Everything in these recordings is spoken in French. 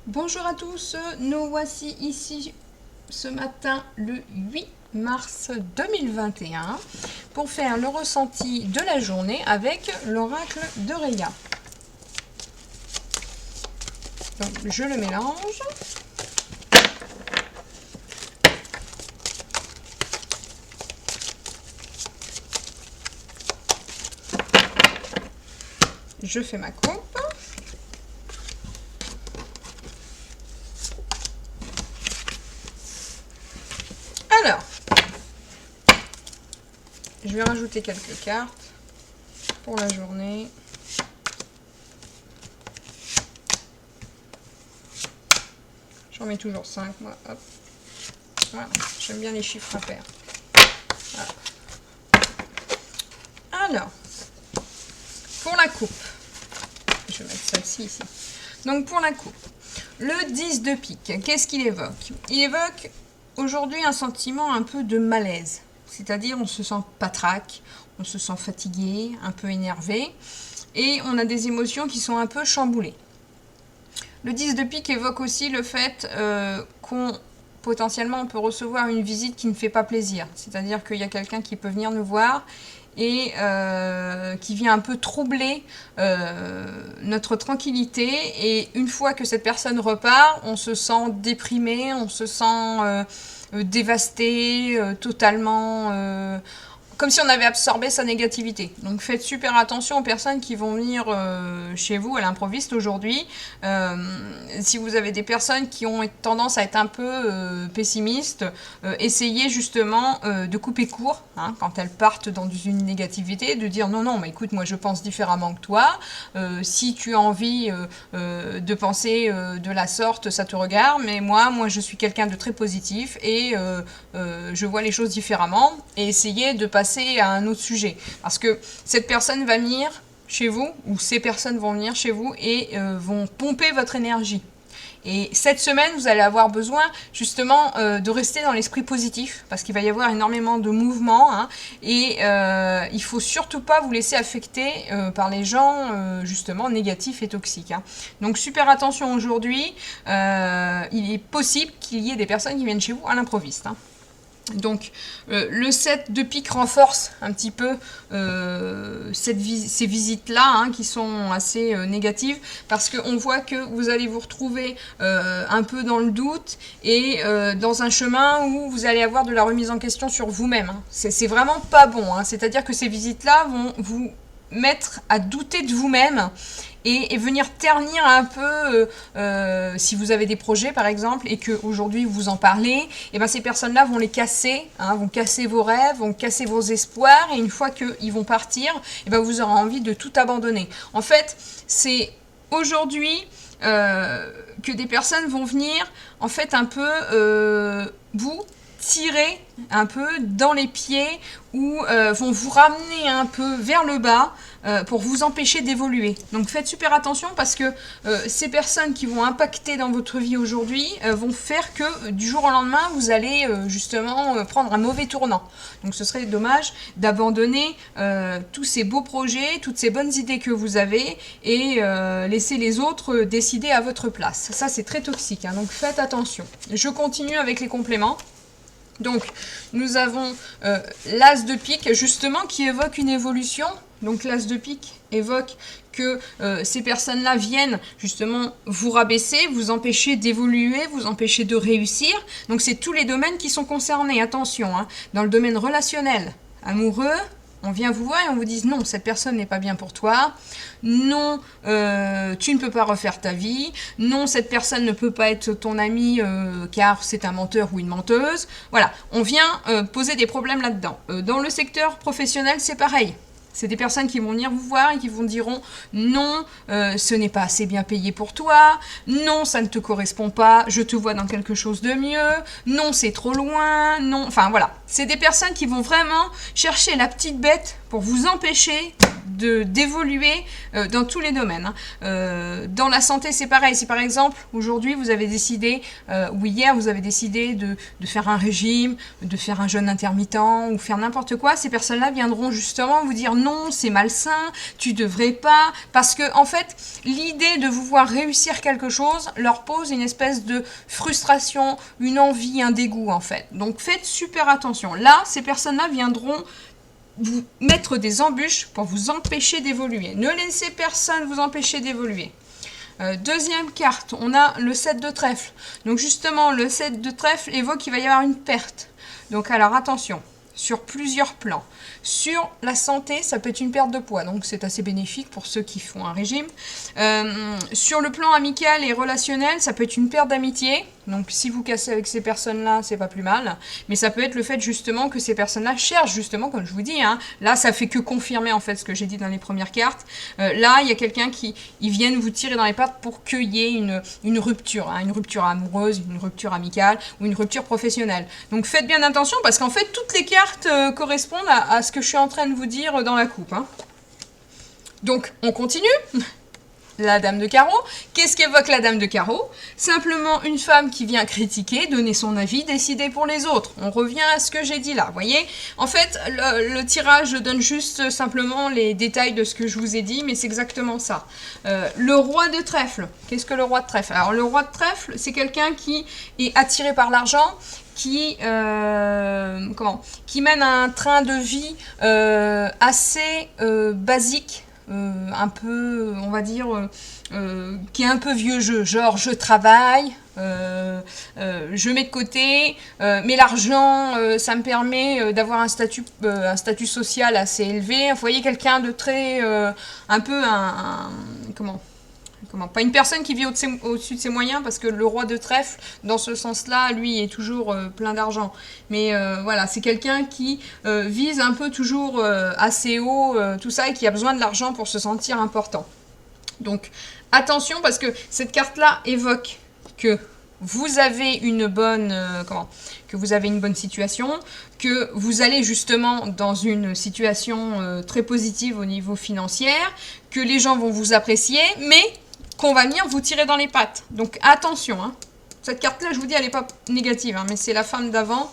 Bonjour à tous, nous voici ici ce matin le 8 mars 2021 pour faire le ressenti de la journée avec l'oracle de Réa. Donc je le mélange. Je fais ma coupe. Alors, je vais rajouter quelques cartes pour la journée. J'en mets toujours 5, moi. Hop. Voilà, j'aime bien les chiffres impairs. Voilà. Alors, pour la coupe, je vais mettre celle-ci ici. Donc pour la coupe, le 10 de pique, qu'est-ce qu'il évoque? Il évoque aujourd'hui un sentiment un peu de malaise. C'est-à-dire on se sent patraque, on se sent fatigué, un peu énervé, et on a des émotions qui sont un peu chamboulées. Le 10 de pique évoque aussi le fait qu'on potentiellement on peut recevoir une visite qui ne fait pas plaisir. C'est-à-dire qu'il y a quelqu'un qui peut venir nous voir et qui vient un peu troubler notre tranquillité. Et une fois que cette personne repart, on se sent déprimé, on se sent dévasté, totalement... comme si on avait absorbé sa négativité. Donc faites super attention aux personnes qui vont venir chez vous à l'improviste aujourd'hui. Si vous avez des personnes qui ont tendance à être un peu pessimistes, essayez justement de couper court hein, quand elles partent dans une négativité, de dire non, mais écoute, moi je pense différemment que toi. Si tu as envie de penser de la sorte, ça te regarde, mais moi je suis quelqu'un de très positif et je vois les choses différemment. Et essayez de passer à un autre sujet parce que cette personne va venir chez vous ou ces personnes vont venir chez vous et vont pomper votre énergie. Et cette semaine, vous allez avoir besoin justement de rester dans l'esprit positif parce qu'il va y avoir énormément de mouvements hein, et il faut surtout pas vous laisser affecter par les gens justement négatifs et toxiques. Hein. Donc super attention aujourd'hui, il est possible qu'il y ait des personnes qui viennent chez vous à l'improviste. Hein. Donc le 7 de pique renforce un petit peu ces visites-là hein, qui sont assez négatives parce qu'on voit que vous allez vous retrouver un peu dans le doute et dans un chemin où vous allez avoir de la remise en question sur vous-même. Hein. C'est vraiment pas bon, hein. C'est-à-dire que ces visites-là vont vous mettre à douter de vous-même et venir ternir un peu si vous avez des projets par exemple et qu'aujourd'hui vous en parlez, et ben ces personnes-là vont les casser, hein, vont casser vos rêves, vont casser vos espoirs et une fois qu'ils vont partir, et ben vous aurez envie de tout abandonner. En fait, c'est aujourd'hui que des personnes vont venir en fait un peu vous tirer un peu dans les pieds ou vont vous ramener un peu vers le bas pour vous empêcher d'évoluer. Donc faites super attention parce que ces personnes qui vont impacter dans votre vie aujourd'hui vont faire que du jour au lendemain vous allez justement prendre un mauvais tournant. Donc ce serait dommage d'abandonner tous ces beaux projets, toutes ces bonnes idées que vous avez et laisser les autres décider à votre place. Ça c'est très toxique, hein, donc faites attention. Je continue avec les compléments. Donc, nous avons l'as de pique, justement, qui évoque une évolution. Donc, l'as de pique évoque que ces personnes-là viennent, justement, vous rabaisser, vous empêcher d'évoluer, vous empêcher de réussir. Donc, c'est tous les domaines qui sont concernés. Attention, hein, dans le domaine relationnel, amoureux, on vient vous voir et on vous dit non, cette personne n'est pas bien pour toi. Non, tu ne peux pas refaire ta vie. Non, cette personne ne peut pas être ton ami car c'est un menteur ou une menteuse. Voilà, on vient poser des problèmes là-dedans. Dans le secteur professionnel, c'est pareil. C'est des personnes qui vont venir vous voir et qui vous diront non, ce n'est pas assez bien payé pour toi, non, ça ne te correspond pas, je te vois dans quelque chose de mieux, non, c'est trop loin, non, enfin voilà. C'est des personnes qui vont vraiment chercher la petite bête pour vous empêcher d'évoluer dans tous les domaines. Dans la santé, c'est pareil. Si par exemple, aujourd'hui, vous avez décidé, ou hier, vous avez décidé de faire un régime, de faire un jeûne intermittent, ou faire n'importe quoi, ces personnes-là viendront justement vous dire non, c'est malsain, tu devrais pas, parce que en fait, l'idée de vous voir réussir quelque chose leur pose une espèce de frustration, une envie, un dégoût en fait. Donc faites super attention. Là, ces personnes-là viendront vous mettre des embûches pour vous empêcher d'évoluer. Ne laissez personne vous empêcher d'évoluer. Deuxième carte, on a le 7 de trèfle. Donc justement, le 7 de trèfle évoque qu'il va y avoir une perte. Donc alors attention, sur plusieurs plans. Sur la santé, ça peut être une perte de poids, donc c'est assez bénéfique pour ceux qui font un régime. Sur le plan amical et relationnel, ça peut être une perte d'amitié. Donc si vous cassez avec ces personnes-là, c'est pas plus mal. Mais ça peut être le fait justement que ces personnes-là cherchent justement, comme je vous dis, hein, là ça fait que confirmer en fait ce que j'ai dit dans les premières cartes. Là, il y a quelqu'un qui vienne vous tirer dans les pattes pour qu'il y ait une rupture, hein, une rupture amoureuse, une rupture amicale ou une rupture professionnelle. Donc faites bien attention parce qu'en fait toutes les cartes correspondent à ce que je suis en train de vous dire dans la coupe. Hein. Donc on continue. La dame de carreau. Qu'est-ce qu'évoque la dame de carreau? Simplement une femme qui vient critiquer, donner son avis, décider pour les autres. On revient à ce que j'ai dit là, vous voyez? En fait, le tirage donne juste simplement les détails de ce que je vous ai dit, mais c'est exactement ça. Le roi de trèfle. Qu'est-ce que le roi de trèfle? Alors le roi de trèfle, c'est quelqu'un qui est attiré par l'argent, qui mène un train de vie assez basique, un peu, on va dire, qui est un peu vieux jeu, genre je travaille, je mets de côté, mais l'argent, ça me permet d'avoir un statut social assez élevé. Vous voyez, quelqu'un de très, un peu pas une personne qui vit au-dessus de ses moyens, parce que le roi de trèfle, dans ce sens-là, lui, est toujours plein d'argent. Mais voilà, c'est quelqu'un qui vise un peu toujours assez haut, tout ça, et qui a besoin de l'argent pour se sentir important. Donc, attention, parce que cette carte-là évoque que vous avez une bonne situation, que vous allez justement dans une situation très positive au niveau financier, que les gens vont vous apprécier, mais qu'on va venir vous tirer dans les pattes. Donc attention, hein. Cette carte-là, je vous dis, elle n'est pas négative, hein, mais c'est la femme d'avant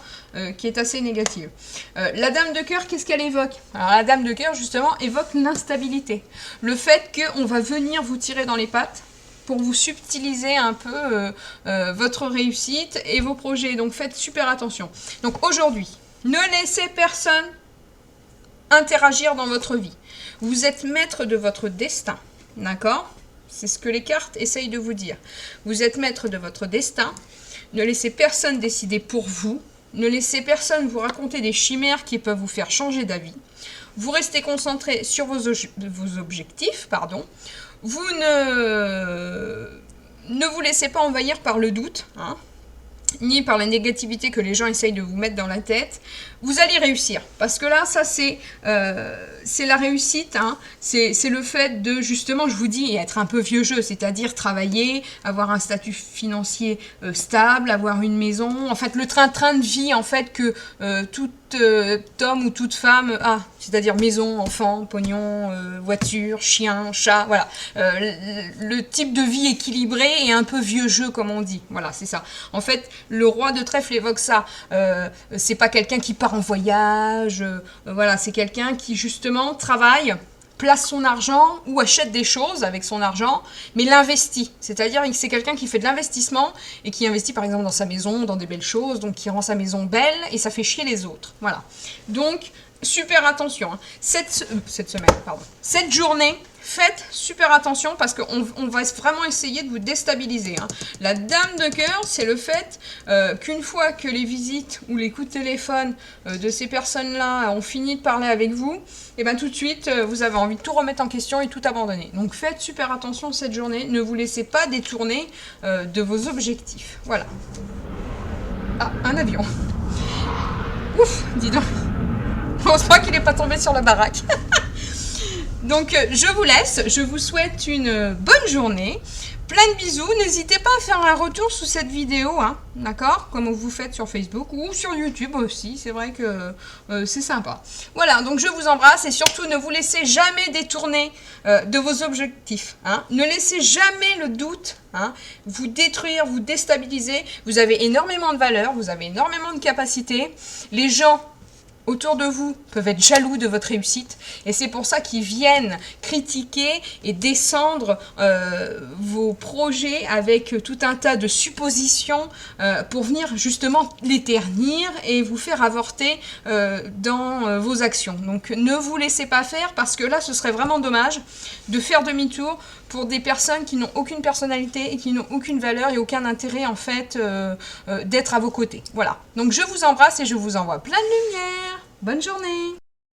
qui est assez négative. La dame de cœur, qu'est-ce qu'elle évoque? Alors la dame de cœur, justement, évoque l'instabilité. Le fait qu'on va venir vous tirer dans les pattes pour vous subtiliser un peu votre réussite et vos projets. Donc faites super attention. Donc aujourd'hui, ne laissez personne interagir dans votre vie. Vous êtes maître de votre destin, d'accord? C'est ce que les cartes essayent de vous dire. Vous êtes maître de votre destin. Ne laissez personne décider pour vous. Ne laissez personne vous raconter des chimères qui peuvent vous faire changer d'avis. Vous restez concentré sur vos objectifs. Vous ne vous laissez pas envahir par le doute, hein, ni par la négativité que les gens essayent de vous mettre dans la tête. Vous allez réussir, parce que là, ça c'est la réussite, hein. C'est le fait de, justement, je vous dis, être un peu vieux jeu, c'est-à-dire travailler, avoir un statut financier stable, avoir une maison, en fait le train-train de vie en fait que tout homme ou toute femme a, c'est-à-dire maison, enfant, pognon, voiture, chien, chat, voilà, le type de vie équilibré et un peu vieux jeu comme on dit, voilà, c'est ça. En fait, le roi de trèfle évoque ça, c'est pas quelqu'un qui part en voyage, voilà, c'est quelqu'un qui justement travaille, place son argent ou achète des choses avec son argent, mais l'investit. C'est-à-dire que c'est quelqu'un qui fait de l'investissement et qui investit par exemple dans sa maison, dans des belles choses, donc qui rend sa maison belle et ça fait chier les autres. Voilà. Donc, super attention. Hein. Cette journée, faites super attention parce qu'on va vraiment essayer de vous déstabiliser. Hein. La dame de cœur, c'est le fait qu'une fois que les visites ou les coups de téléphone de ces personnes-là ont fini de parler avec vous, et bien tout de suite, vous avez envie de tout remettre en question et tout abandonner. Donc faites super attention cette journée. Ne vous laissez pas détourner de vos objectifs. Voilà. Ah, un avion. Ouf, dis donc. On se croit qu'il n'est pas tombé sur la baraque. Donc, je vous laisse. Je vous souhaite une bonne journée. Plein de bisous. N'hésitez pas à faire un retour sous cette vidéo, hein, d'accord? Comme vous faites sur Facebook ou sur YouTube aussi. C'est vrai que c'est sympa. Voilà, donc je vous embrasse et surtout ne vous laissez jamais détourner de vos objectifs. Hein. Ne laissez jamais le doute hein, vous détruire, vous déstabiliser. Vous avez énormément de valeur, vous avez énormément de capacités. Les gens autour de vous peuvent être jaloux de votre réussite et c'est pour ça qu'ils viennent critiquer et descendre vos projets avec tout un tas de suppositions pour venir justement les ternir et vous faire avorter dans vos actions. Donc ne vous laissez pas faire parce que là ce serait vraiment dommage de faire demi-tour pour des personnes qui n'ont aucune personnalité et qui n'ont aucune valeur et aucun intérêt en fait d'être à vos côtés. Voilà, donc je vous embrasse et je vous envoie plein de lumière. Bonne journée!